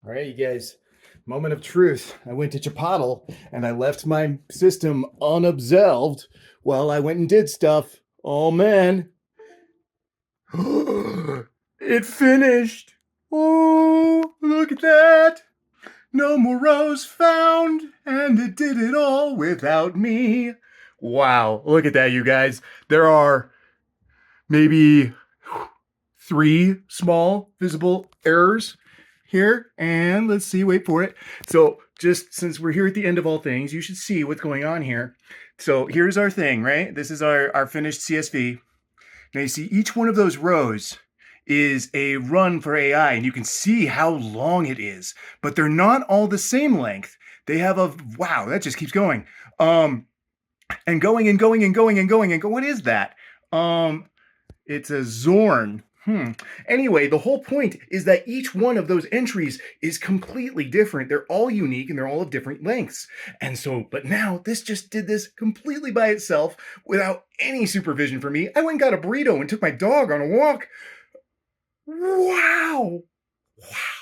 All right, you guys. Moment of truth. I went to Chipotle and I left my system unobserved while I went and did stuff. Oh man. It finished. Oh, look at that. No more rows found, and it did it all without me. Wow, look at that, you guys. There are maybe three small visible errors here. And let's see, wait for it. So just since we're here at the end of all things, you should see what's going on here. So here's our thing, right? This is our finished CSV. Now you see each one of those rows is a run for AI, and you can see how long it is, but they're not all the same length. They have a, wow, that just keeps going. And going and going and going and going and going. What is that? It's a Zorn. Anyway, the whole point is that each one of those entries is completely different. They're all unique and they're all of different lengths. And so, but now this just did this completely by itself without any supervision for me. I went and got a burrito and took my dog on a walk. Wow. Wow.